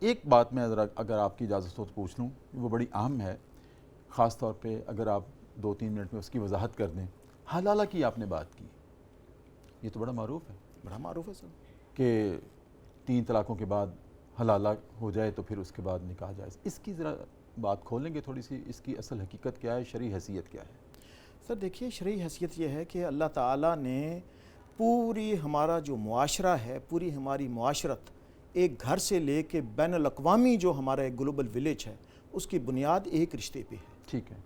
ایک بات میں اگر آپ کی اجازت ہو تو پوچھ لوں، وہ بڑی اہم ہے، خاص طور پہ اگر آپ 2-3 منٹ میں اس کی وضاحت کر دیں۔ حلالہ کی آپ نے بات کی، یہ تو بڑا معروف ہے، بڑا معروف ہے سر، کہ 3 طلاقوں کے بعد حلالہ ہو جائے تو پھر اس کے بعد نکاح جائز۔ اس کی ذرا بات کھولیں گے تھوڑی سی، اس کی اصل حقیقت کیا ہے، شرعی حیثیت کیا ہے؟ سر دیکھیے شرعی حیثیت یہ ہے کہ اللہ تعالیٰ نے پوری ہمارا جو معاشرہ ہے، پوری ہماری معاشرت ایک گھر سے لے کے بین الاقوامی جو ہمارا ایک گلوبل ولیج ہے، اس کی بنیاد ایک رشتے پہ ہے، ٹھیک ہے،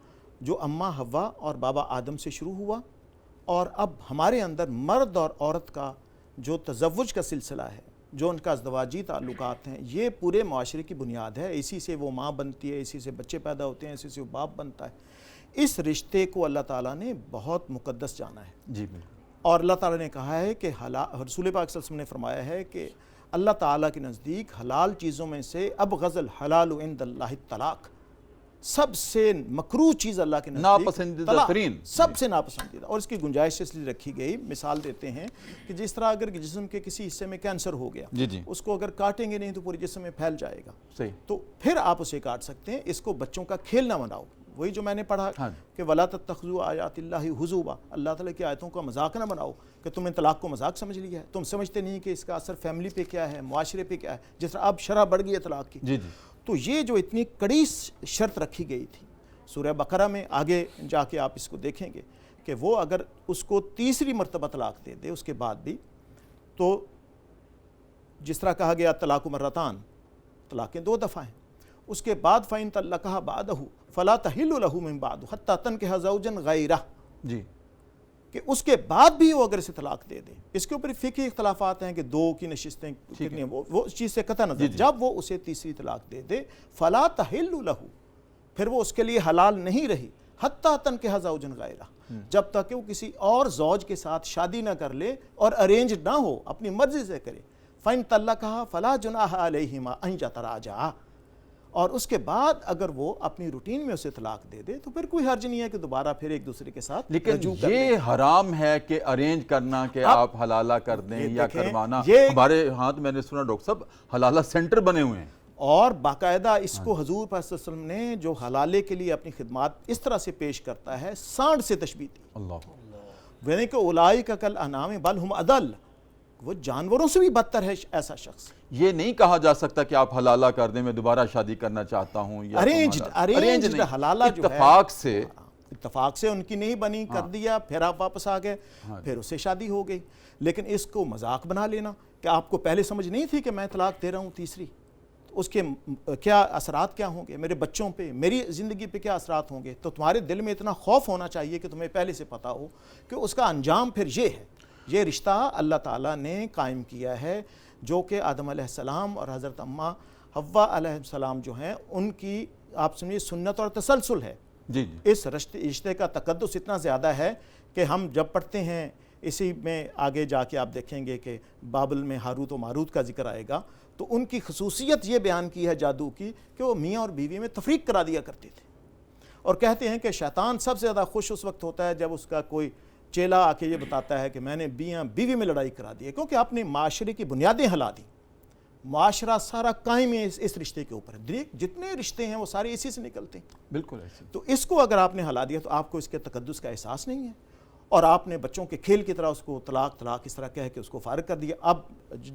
جو اماں حوا اور بابا آدم سے شروع ہوا، اور اب ہمارے اندر مرد اور عورت کا جو تزوج کا سلسلہ ہے، جو ان کا ازدواجی تعلقات ہیں، یہ پورے معاشرے کی بنیاد ہے۔ اسی سے وہ ماں بنتی ہے، اسی سے بچے پیدا ہوتے ہیں، اسی سے وہ باپ بنتا ہے۔ اس رشتے کو اللہ تعالیٰ نے بہت مقدس جانا ہے، جی بالکل، اور اللہ تعالیٰ نے کہا ہے کہ رسول پاک صلی اللہ علیہ وسلم نے فرمایا ہے کہ اللہ تعالیٰ کے نزدیک حلال چیزوں میں سے ابغض الحلال عند اللہ الطلاق، سب سے مکروہ چیز اللہ کے نزدیک ناپسندیدہ طلاق، ترین، سب سے ناپسندیدہ، اور اس کی گنجائش اس لیے رکھی گئی۔ مثال دیتے ہیں کہ جس طرح اگر جسم کے کسی حصے میں کینسر ہو گیا، جی جی اس کو اگر کاٹیں گے نہیں تو پورے جسم میں پھیل جائے گا، صحیح، تو پھر آپ اسے کاٹ سکتے ہیں۔ اس کو بچوں کا کھیل نہ بناؤ، وہی جو میں نے پڑھا ہاں کہ وَلَا تَتَّخِذُوا آیَاتِ اللَّهِ ہُزُوًا، اللہ تعالیٰ کی آیتوں کا مذاق نہ بناؤ کہ تم نے طلاق کو مذاق سمجھ لیا ہے، تم سمجھتے نہیں کہ اس کا اثر فیملی پہ کیا ہے، معاشرے پہ کیا ہے، جس طرح اب شرح بڑھ گئی ہے طلاق کی۔ جی جی، تو یہ جو اتنی کڑی شرط رکھی گئی تھی سورہ بقرہ میں، آگے جا کے آپ اس کو دیکھیں گے کہ وہ اگر اس کو تیسری مرتبہ طلاق دے دے اس کے بعد بھی، تو جس طرح کہا گیا طلاق مرتان، طلاقیں 2 دفعہ ہیں، اس کے بعد فَإِن طَلَّقَهَا بَعْدَهُ فَلَا تَحِلُّ لَهُ مِن بَعْدُ حَتَّى تَنكِحَ زَوْجًا غَيْرَهُ، جی کہ اس کے بعد بھی وہ اگر اسے طلاق دے دے۔ اس کے اوپر فقہی اختلافات ہیں کہ 2 کی نشستیں کتنی ہیں، وہ اس چیز سے قطع نظر، جب وہ اسے تیسری طلاق دے دے فَلَا تَحِلُّ لَهُ، پھر وہ اس کے لیے حلال نہیں رہی، حتیٰ تنکح زوجن غیرہ، جب تک کہ وہ کسی اور زوج کے ساتھ شادی نہ کر لے اور ارینج نہ ہو، اپنی مرضی سے کرے۔ فَإِن طَلَّقَهَا فَلَا جُنَاحَ عَلَيْهِمَا أَن يَتَرَاجَعَا، اور اس کے بعد اگر وہ اپنی روٹین میں اسے طلاق دے دے تو پھر کوئی حرج نہیں ہے کہ دوبارہ پھر ایک دوسرے کے ساتھ لیکن رجوع کر لیں۔ یہ حرام ہے کہ ارینج کرنا، کہ آپ حلالہ کر دیں یا دیکھیں، کروانا۔ یہ ہمارے ہاں تو میں نے سنا ڈاکٹر صاحب حلالہ سینٹر بنے ہوئے ہیں، اور باقاعدہ اس کو حضور صلی اللہ علیہ وسلم نے جو حلالے کے لیے اپنی خدمات اس طرح سے پیش کرتا ہے، سانڈ سے تشبیہ دی، اللہ، یعنی کہ اولئک کالانعام بل ہم اضل، وہ جانوروں سے بھی بدتر ہے ایسا شخص۔ یہ نہیں کہا جا سکتا کہ آپ حلالہ کر دیں، میں دوبارہ شادی کرنا چاہتا ہوں، یا ارینجڈ حلالہ جو ہے اتفاق سے ان کی نہیں بنی، کر دیا، پھر آپ واپس آ گئے، پھر اسے شادی ہو گئی۔ لیکن اس کو مذاق بنا لینا کہ آپ کو پہلے سمجھ نہیں تھی کہ میں طلاق دے رہا ہوں تیسری، اس کے کیا اثرات کیا ہوں گے میرے بچوں پہ، میری زندگی پہ کیا اثرات ہوں گے، تو تمہارے دل میں اتنا خوف ہونا چاہیے کہ تمہیں پہلے سے پتہ ہو کہ اس کا انجام پھر یہ ہے۔ یہ رشتہ اللہ تعالیٰ نے قائم کیا ہے جو کہ آدم علیہ السلام اور حضرت اماں حوا علیہ السلام جو ہیں ان کی آپ سمجھیے سنت اور تسلسل ہے۔ جی جی، اس رشتے کا تقدس اتنا زیادہ ہے کہ ہم جب پڑھتے ہیں، اسی میں آگے جا کے آپ دیکھیں گے کہ بابل میں ہاروت و ماروت کا ذکر آئے گا، تو ان کی خصوصیت یہ بیان کی ہے جادو کی کہ وہ میاں اور بیوی میں تفریق کرا دیا کرتے تھے، اور کہتے ہیں کہ شیطان سب سے زیادہ خوش اس وقت ہوتا ہے جب اس کا کوئی چیلا آ کے یہ بتاتا ہے کہ میں نے میاں بیوی میں لڑائی کرا دی ہے، کیونکہ آپ نے معاشرے کی بنیادیں ہلا دی، معاشرہ سارا قائم ہے اس رشتے کے اوپر، جتنے رشتے ہیں وہ سارے اسی سے نکلتے ہیں، بالکل ایسے، تو اس کو اگر آپ نے ہلا دیا تو آپ کو اس کے تقدس کا احساس نہیں ہے، اور آپ نے بچوں کے کھیل کی طرح اس کو طلاق اس طرح کہہ کے اس کو فارغ کر دیا۔ اب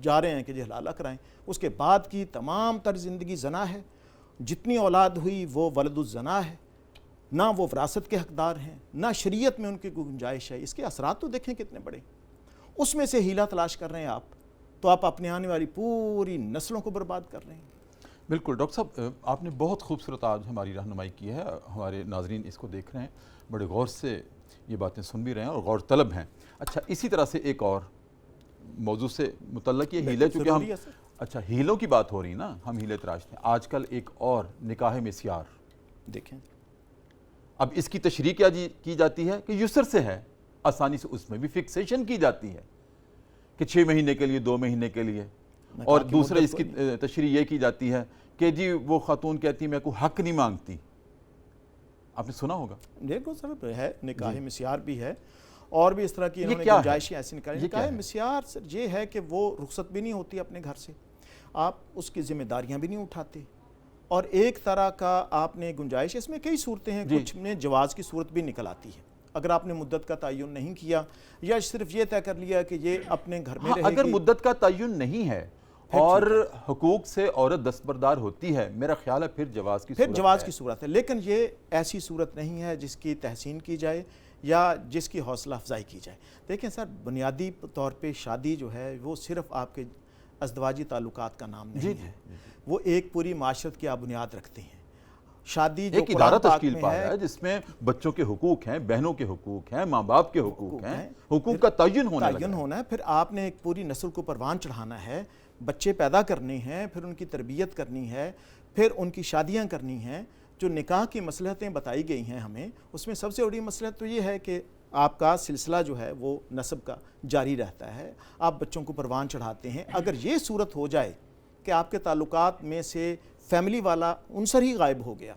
جا رہے ہیں کہ جی حلالہ کرائیں، اس کے بعد کی تمام تر زندگی زنا ہے، جتنی اولاد ہوئی وہ ولد الزنا ہے، نہ وہ وراثت کے حقدار ہیں، نہ شریعت میں ان کی گنجائش ہے۔ اس کے اثرات تو دیکھیں کتنے بڑے، اس میں سے ہیلا تلاش کر رہے ہیں آپ، تو آپ اپنے آنے والی پوری نسلوں کو برباد کر رہے ہیں۔ بالکل ڈاکٹر صاحب، آپ نے بہت خوبصورت آج ہماری رہنمائی کی ہے، ہمارے ناظرین اس کو دیکھ رہے ہیں، بڑے غور سے یہ باتیں سن بھی رہے ہیں اور غور طلب ہیں۔ اچھا، اسی طرح سے ایک اور موضوع سے متعلق یہ ہیلے، چونکہ ہم اچھا ہیلوں کی بات ہو رہی نا، ہم ہیلے تراشتے ہیں آج کل، ایک اور نکاح مسیار دیکھیں، اب اس کی تشریح کیا کی جاتی ہے کہ یسر سے ہے، آسانی سے اس میں بھی فکسیشن کی جاتی ہے کہ 6 مہینے کے لیے، 2 مہینے کے لیے، اور دوسرا اس کی تشریح یہ کی جاتی ہے کہ جی وہ خاتون کہتی میں کوئی حق نہیں مانگتی، آپ نے سنا ہوگا، دیکھو سر ہے نکاح مسیار بھی ہے، اور بھی اس طرح کی انہوں نے گنجائشیں ایسی نکالی۔ نکاح مسیار سر یہ ہے کہ وہ رخصت بھی نہیں ہوتی اپنے گھر سے، آپ اس کی ذمہ داریاں بھی نہیں اٹھاتے، اور ایک طرح کا آپ نے گنجائش، اس میں کئی صورتیں ہیں، کچھ میں جواز کی صورت بھی نکل آتی ہے۔ اگر آپ نے مدت کا تعین نہیں کیا یا صرف یہ طے کر لیا کہ یہ اپنے گھر میں رہے گی، اگر مدت کا تعین نہیں ہے اور حقوق سے عورت دستبردار ہوتی ہے، میرا خیال ہے پھر جواز کی صورت ہے۔ لیکن یہ ایسی صورت نہیں ہے جس کی تحسین کی جائے یا جس کی حوصلہ افزائی کی جائے۔ دیکھیں سر، بنیادی طور پہ شادی جو ہے وہ صرف آپ کے ازدواجی تعلقات کا نام نہیں ہے، وہ ایک پوری معاشرت کی آپ بنیاد رکھتے ہیں۔ شادی جو ایک ادارہ تشکیل پا ہے جس میں بچوں کے حقوق ہیں، بہنوں کے حقوق ہیں، ماں باپ کے حقوق ہیں، حقوق کا تعین ہونا ہے۔ پھر آپ نے ایک پوری نسل کو پروان چڑھانا ہے، بچے پیدا کرنے ہیں، پھر ان کی تربیت کرنی ہے، پھر ان کی شادیاں کرنی ہیں۔ جو نکاح کی مصلحتیں بتائی گئی ہیں ہمیں، اس میں سب سے بڑی مصلحت تو یہ ہے کہ آپ کا سلسلہ جو ہے وہ نسب کا جاری رہتا ہے، آپ بچوں کو پروان چڑھاتے ہیں۔ اگر یہ صورت ہو جائے کہ آپ کے تعلقات میں سے فیملی والا عنصر ہی غائب ہو گیا،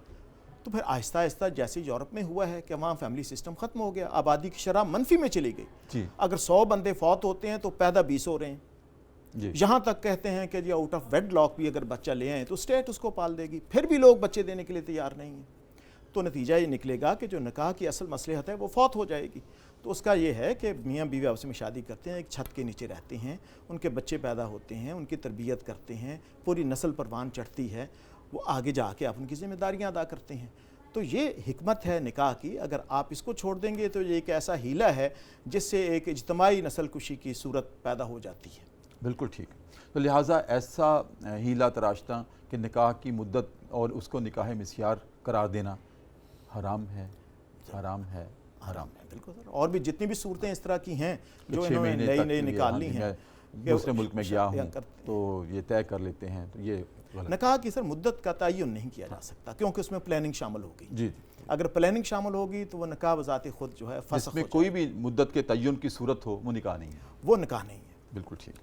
تو پھر آہستہ آہستہ جیسے یورپ میں ہوا ہے کہ وہاں فیملی سسٹم ختم ہو گیا، آبادی کی شرح منفی میں چلی گئی۔ اگر 100 بندے فوت ہوتے ہیں تو پیدا 20 ہو رہے ہیں۔ یہاں تک کہتے ہیں کہ آؤٹ آف ویڈ لاک بھی اگر بچہ لے آئیں تو اسٹیٹ اس کو پال دے گی، پھر بھی لوگ بچے دینے کے لیے تیار نہیں ہیں۔ تو نتیجہ یہ نکلے گا کہ جو نکاح کی اصل مصلحت ہے وہ فوت ہو جائے گی۔ تو اس کا یہ ہے کہ میاں بیوی آپس میں شادی کرتے ہیں، ایک چھت کے نیچے رہتے ہیں، ان کے بچے پیدا ہوتے ہیں، ان کی تربیت کرتے ہیں، پوری نسل پروان چڑھتی ہے، وہ آگے جا کے آپ ان کی ذمہ داریاں ادا کرتے ہیں۔ تو یہ حکمت ہے نکاح کی۔ اگر آپ اس کو چھوڑ دیں گے تو یہ ایک ایسا ہیلہ ہے جس سے ایک اجتماعی نسل کشی کی صورت پیدا ہو جاتی ہے۔ بالکل ٹھیک۔ تو لہٰذا ایسا ہیلہ تراشتا کہ نکاح کی مدت اور اس کو نکاح مسیار قرار دینا حرام ہے، حرام ہے، حرام ہے۔ بالکل سر، اور بھی جتنی بھی صورتیں اس طرح کی ہیں جو انہوں نے نئی نئی نکالنی ہیں، دوسرے ملک میں گیا ہوں تو یہ طے کر لیتے ہیں، تو یہ نکاح کی سر مدت کا تعین نہیں کیا جا سکتا کیونکہ اس میں پلاننگ شامل ہوگی۔ اگر پلاننگ شامل ہوگی تو وہ نکاح بذات خود جو ہے فسخ ہو جائے گا۔ اس میں کوئی بھی مدت کے تعین کی صورت ہو وہ نکاح نہیں ہے، وہ نکاح نہیں ہے۔ بالکل ٹھیک۔